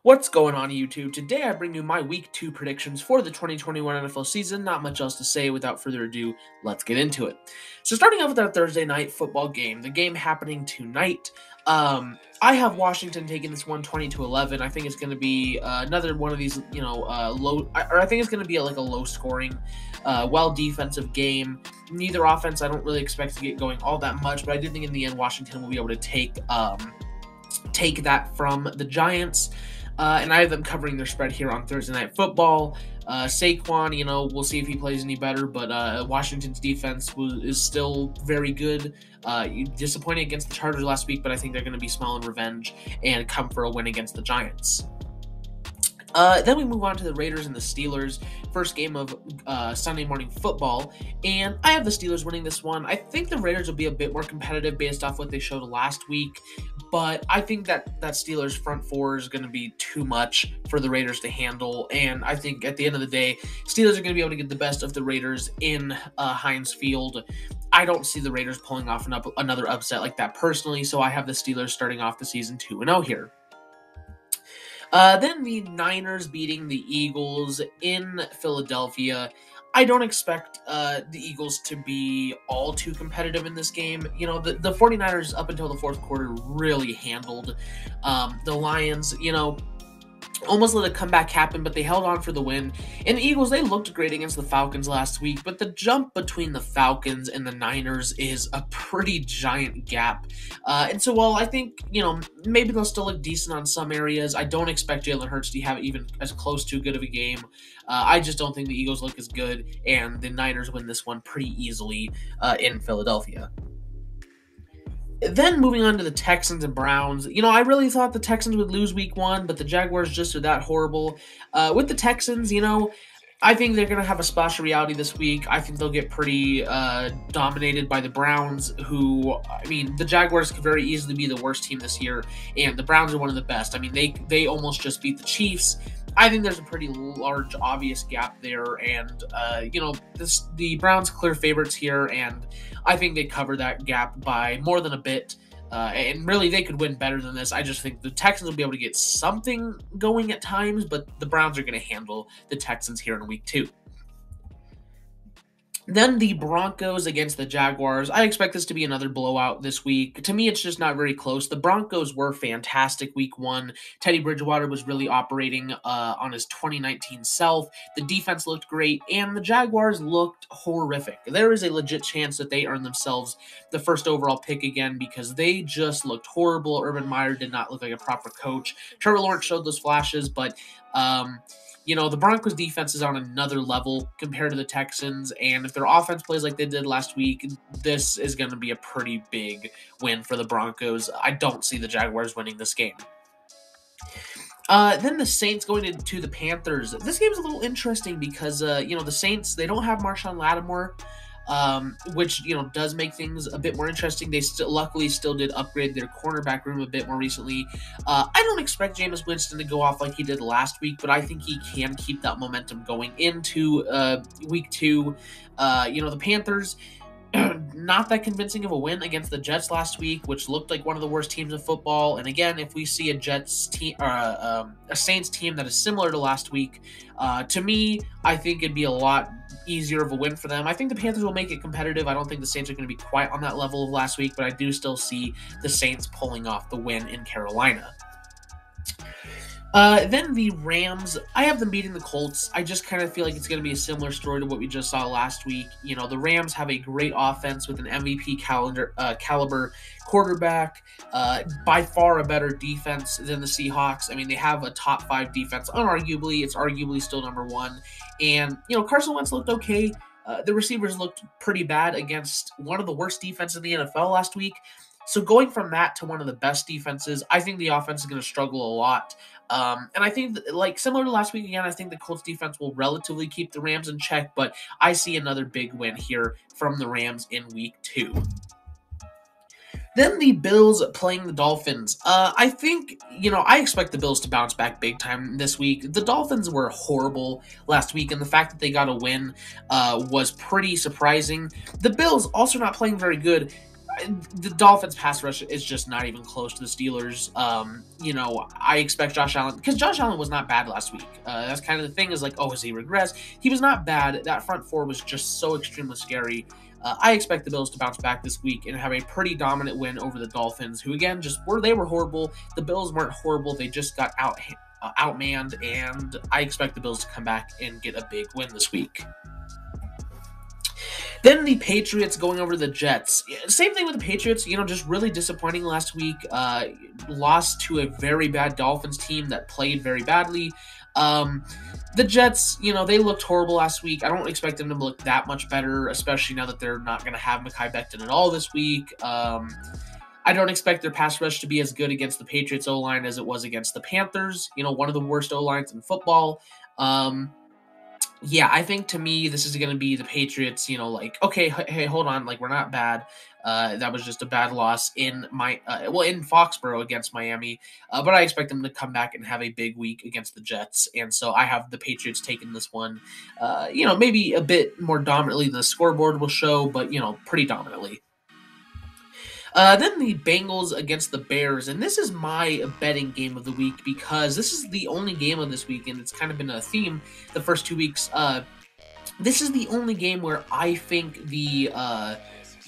What's going on, YouTube? Today I bring you my Week 2 predictions for the 2021 NFL season. Not much else to say. Without further ado, let's get into it. So starting off with our Thursday night football game, the game happening tonight, I have Washington taking this one 20-11. I think it's going to be another one of these, I think it's going to be like a low-scoring, well-defensive game. Neither offense I don't really expect to get going all that much, but I do think in the end Washington will be able to take that from the Giants. And I have them covering their spread here on Thursday Night Football. Saquon, we'll see if he plays any better, but Washington's defense is still very good. Disappointed against the Chargers last week, but I think they're going to be smelling revenge and come for a win against the Giants. Then we move on to the Raiders and the Steelers, first game of Sunday morning football, and I have the Steelers winning this one. I think the Raiders will be a bit more competitive based off what they showed last week, but I think that Steelers front four is going to be too much for the Raiders to handle, and I think at the end of the day, Steelers are going to be able to get the best of the Raiders in Heinz Field. I don't see the Raiders pulling off another upset like that personally, so I have the Steelers starting off the season 2-0 here. Then the Niners beating the Eagles in Philadelphia. I don't expect the Eagles to be all too competitive in this game. The 49ers up until the fourth quarter really handled the Lions, almost let a comeback happen, but they held on for the win. And the Eagles, they looked great against the Falcons last week, but the jump between the Falcons and the Niners is a pretty giant gap. And so while I think, maybe they'll still look decent on some areas, I don't expect Jalen Hurts to have even as close to good of a game. I just don't think the Eagles look as good, and the Niners win this one pretty easily in Philadelphia. Then moving on to the Texans and Browns, I really thought the Texans would lose week 1, but the Jaguars just are that horrible. With the Texans, I think they're going to have a splash of reality this week. I think they'll get pretty dominated by the Browns, the Jaguars could very easily be the worst team this year, and the Browns are one of the best. They almost just beat the Chiefs. I think there's a pretty large, obvious gap there, and, the Browns clear favorites here, and I think they cover that gap by more than a bit, and really they could win better than this. I just think the Texans will be able to get something going at times, but the Browns are going to handle the Texans here in week 2. Then the Broncos against the Jaguars. I expect this to be another blowout this week. To me, it's just not very close. The Broncos were fantastic week 1. Teddy Bridgewater was really operating on his 2019 self. The defense looked great, and the Jaguars looked horrific. There is a legit chance that they earn themselves the first overall pick again because they just looked horrible. Urban Meyer did not look like a proper coach. Trevor Lawrence showed those flashes, but the Broncos defense is on another level compared to the Texans, and if their offense plays like they did last week, this is going to be a pretty big win for the Broncos. I don't see the Jaguars winning this game. Then the Saints going to the Panthers. This game is a little interesting because, the Saints, they don't have Marshawn Lattimore, which, does make things a bit more interesting. They luckily still did upgrade their cornerback room a bit more recently. I don't expect Jameis Winston to go off like he did last week, but I think he can keep that momentum going into week 2. The Panthers, not that convincing of a win against the Jets last week, which looked like one of the worst teams in football. And again, if we see a Jets team or a Saints team that is similar to last week, to me, I think it'd be a lot easier of a win for them. I think the Panthers will make it competitive. I don't think the Saints are going to be quite on that level of last week, but I do still see the Saints pulling off the win in Carolina. Then the Rams, I have them beating the Colts. I just kind of feel like it's going to be a similar story to what we just saw last week. The Rams have a great offense with an MVP caliber quarterback, by far a better defense than the Seahawks. They have a top 5 defense. Unarguably, it's arguably still number 1. And, Carson Wentz looked okay. The receivers looked pretty bad against one of the worst defenses in the NFL last week. So going from that to one of the best defenses, I think the offense is going to struggle a lot. And I think, like similar to last week again, I think the Colts defense will relatively keep the Rams in check, but I see another big win here from the Rams in week 2. Then the Bills playing the Dolphins. I think, I expect the Bills to bounce back big time this week. The Dolphins were horrible last week, and the fact that they got a win was pretty surprising. The Bills also not playing very good. The Dolphins pass rush is just not even close to the Steelers. I expect Josh Allen, because Josh Allen was not bad last week. That's kind of the thing, is like, oh, has he regressed? He was not bad. That front four was just so extremely scary. I expect the Bills to bounce back this week and have a pretty dominant win over the Dolphins, who again they were horrible. The Bills weren't horrible; they just got outmanned, and I expect the Bills to come back and get a big win this week. Then the Patriots going over the Jets. Same thing with the Patriots, just really disappointing last week. Lost to a very bad Dolphins team that played very badly. The Jets, they looked horrible last week. I don't expect them to look that much better, especially now that they're not going to have Mekhi Becton at all this week. I don't expect their pass rush to be as good against the Patriots O-line as it was against the Panthers, one of the worst O-lines in football. I think to me, this is going to be the Patriots, okay, hey, hold on, we're not bad. That was just a bad loss in in Foxborough against Miami. But I expect them to come back and have a big week against the Jets. And so I have the Patriots taking this one, maybe a bit more dominantly than the scoreboard will show, but, pretty dominantly. Then the Bengals against the Bears, and this is my betting game of the week because this is the only game of this week, and it's kind of been a theme the first 2 weeks. This is the only game where I think the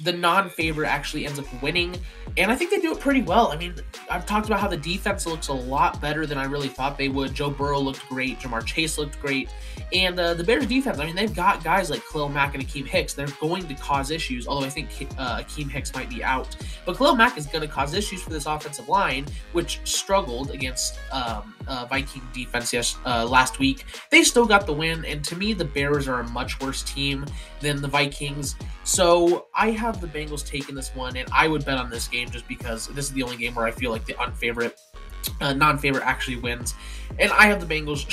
non-favorite actually ends up winning, and I think they do it pretty well. I mean, I've talked about how the defense looks a lot better than I really thought they would. Joe Burrow looked great. Jamar Chase looked great. And the Bears defense, I mean, they've got guys like Khalil Mack and Akeem Hicks. They're going to cause issues, although I think Akeem Hicks might be out. But Khalil Mack is going to cause issues for this offensive line, which struggled against Viking defense last week. They still got the win, and to me, the Bears are a much worse team than the Vikings. So I have the Bengals taking this one, and I would bet on this game just because this is the only game where I feel like the non-favorite actually wins. And I have the Bengals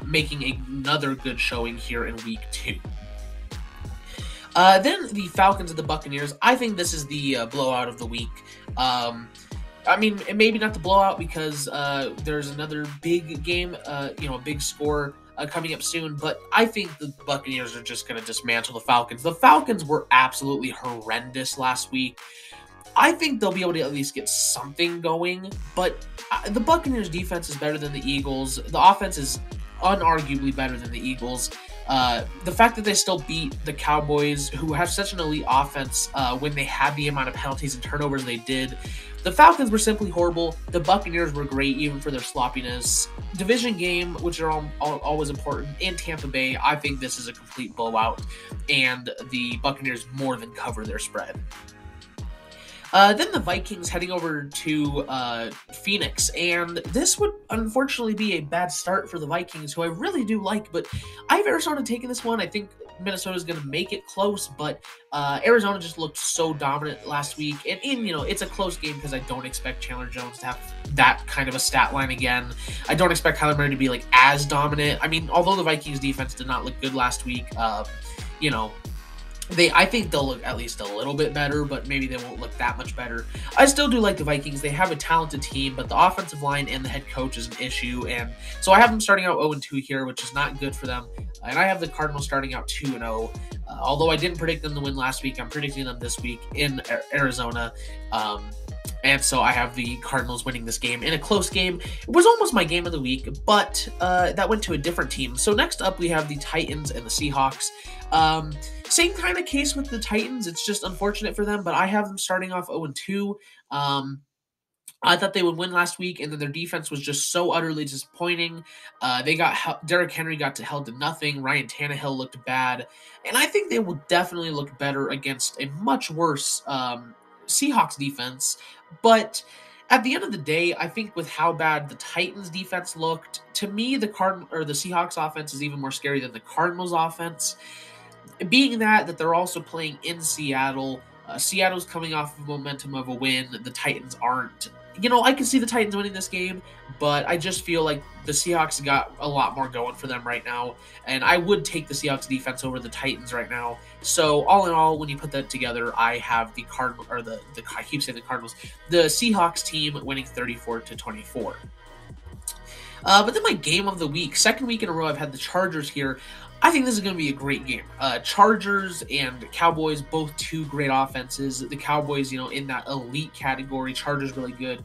making another good showing here in week 2. Then the Falcons and the Buccaneers. I think this is the blowout of the week. I mean, maybe not the blowout because there's another big game, a big score coming up soon, but I think the Buccaneers are just going to dismantle the Falcons. The Falcons were absolutely horrendous last week. I think they'll be able to at least get something going, but the Buccaneers defense is better than the Eagles. The offense is unarguably better than the Eagles. The fact that they still beat the Cowboys, who have such an elite offense, when they had the amount of penalties and turnovers they did. The Falcons were simply horrible. The Buccaneers were great, even for their sloppiness. Division game, which are always important, in Tampa Bay, I think this is a complete blowout, and the Buccaneers more than cover their spread. Then the Vikings heading over to Phoenix, and this would unfortunately be a bad start for the Vikings, who I really do like, but I have Arizona taking this one. I think Minnesota's going to make it close, but Arizona just looked so dominant last week, and it's a close game because I don't expect Chandler Jones to have that kind of a stat line again. I don't expect Kyler Murray to be as dominant. I mean, although the Vikings defense did not look good last week, I think they'll look at least a little bit better, but maybe they won't look that much better. I still do like the Vikings. They have a talented team, but the offensive line and the head coach is an issue, and so I have them starting out 0-2 here, which is not good for them. And I have the Cardinals starting out 2-0. Although I didn't predict them to win last week, I'm predicting them this week in Arizona. And so I have the Cardinals winning this game in a close game. It was almost my game of the week, but that went to a different team. So next up, we have the Titans and the Seahawks. Same kind of case with the Titans. It's just unfortunate for them, but I have them starting off 0-2. I thought they would win last week, and then their defense was just so utterly disappointing. Derrick Henry got held to nothing. Ryan Tannehill looked bad, and I think they will definitely look better against a much worse Seahawks defense. But at the end of the day, I think with how bad the Titans defense looked, to me the Seahawks offense is even more scary than the Cardinals offense. Being that they're also playing in Seattle, Seattle's coming off of momentum of a win. The Titans aren't. I can see the Titans winning this game, but I just feel like the Seahawks got a lot more going for them right now, and I would take the Seahawks defense over the Titans right now. So all in all, when you put that together, I have the Cardinals, or I keep saying the Cardinals, the Seahawks team winning 34-24. But then my game of the week, second week in a row, I've had the Chargers here. I think this is going to be a great game. Chargers and Cowboys, both two great offenses. The Cowboys, in that elite category. Chargers really good.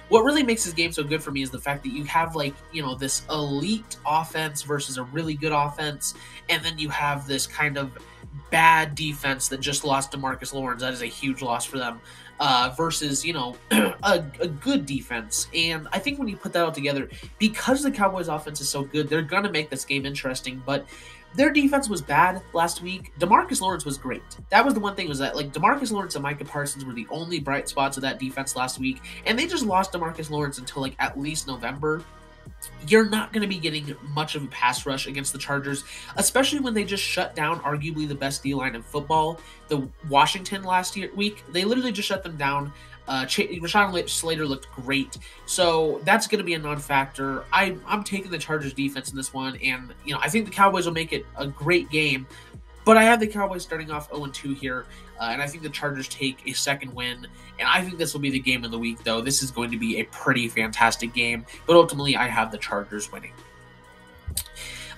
What really makes this game so good for me is the fact that you have, this elite offense versus a really good offense, and then you have this kind of bad defense that just lost DeMarcus Lawrence. That is a huge loss for them. Versus, a good defense. And I think when you put that all together, because the Cowboys offense is so good, they're going to make this game interesting. But their defense was bad last week. DeMarcus Lawrence was great. That was the one thing, was that, DeMarcus Lawrence and Micah Parsons were the only bright spots of that defense last week. And they just lost DeMarcus Lawrence until, at least November. You're not going to be getting much of a pass rush against the Chargers, especially when they just shut down arguably the best D-line in football. The Washington week, they literally just shut them down. Rashawn Slater looked great, so that's going to be a non-factor. I'm taking the Chargers defense in this one, and I think the Cowboys will make it a great game. But I have the Cowboys starting off 0-2 here, and I think the Chargers take a second win. And I think this will be the game of the week, though. This is going to be a pretty fantastic game, but ultimately I have the Chargers winning.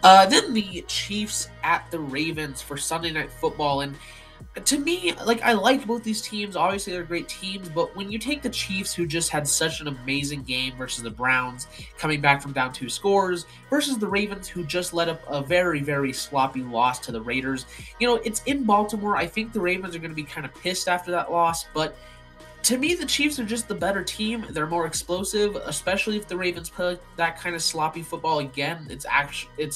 Then the Chiefs at the Ravens for Sunday Night Football, and to me, I like both these teams. Obviously, they're great teams, but when you take the Chiefs, who just had such an amazing game, versus the Browns, coming back from down 2 scores, versus the Ravens, who just let up a very, very sloppy loss to the Raiders. It's in Baltimore. I think the Ravens are going to be kind of pissed after that loss, but to me, the Chiefs are just the better team. They're more explosive, especially if the Ravens play that kind of sloppy football again. It's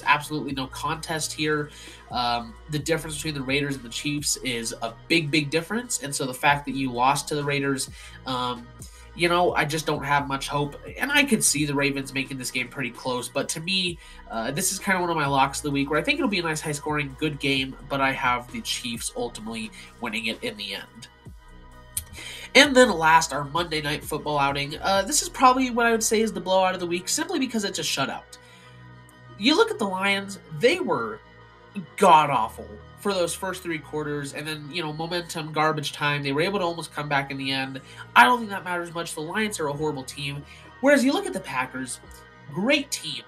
absolutely no contest here. The difference between the Raiders and the Chiefs is a big, big difference. And so the fact that you lost to the Raiders, I just don't have much hope. And I could see the Ravens making this game pretty close. But to me, this is kind of one of my locks of the week, where I think it'll be a nice, high-scoring, good game. But I have the Chiefs ultimately winning it in the end. And then last, our Monday Night Football outing. This is probably what I would say is the blowout of the week, simply because it's a shutout. You look at the Lions, they were god-awful for those first 3 quarters, and then, momentum, garbage time. They were able to almost come back in the end. I don't think that matters much. The Lions are a horrible team. Whereas you look at the Packers, great team.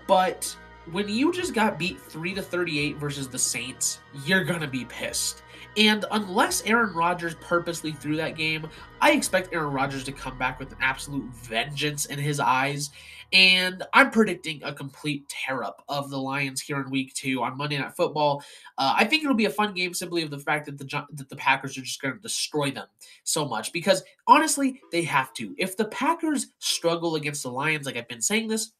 But when you just got beat 3-38 versus the Saints, you're going to be pissed. And unless Aaron Rodgers purposely threw that game, I expect Aaron Rodgers to come back with an absolute vengeance in his eyes. And I'm predicting a complete tear-up of the Lions here in Week 2 on Monday Night Football. I think it'll be a fun game, simply of the fact that the Packers are just going to destroy them so much. Because, honestly, they have to. If the Packers struggle against the Lions, like I've been saying this,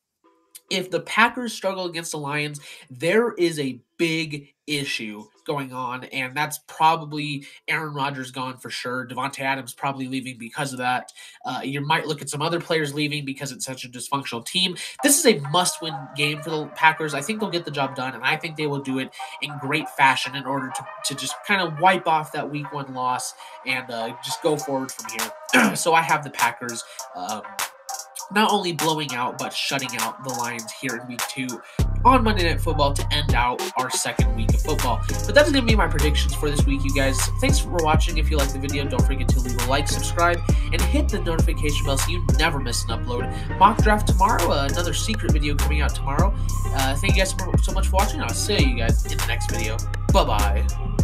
if the Packers struggle against the Lions, there is a big issue going on, and that's probably Aaron Rodgers gone for sure. Devontae Adams probably leaving because of that. You might look at some other players leaving because it's such a dysfunctional team. This is a must-win game for the Packers. I think they'll get the job done, and I think they will do it in great fashion in order to just kind of wipe off that Week 1 loss and just go forward from here. So I have the Packers not only blowing out, but shutting out the Lions here in Week 2 on Monday Night Football to end out our second week of football. But that's going to be my predictions for this week, you guys. Thanks for watching. If you like the video, don't forget to leave a like, subscribe, and hit the notification bell so you never miss an upload. Mock draft tomorrow, another secret video coming out tomorrow. Thank you guys so much for watching. I'll see you guys in the next video. Bye-bye.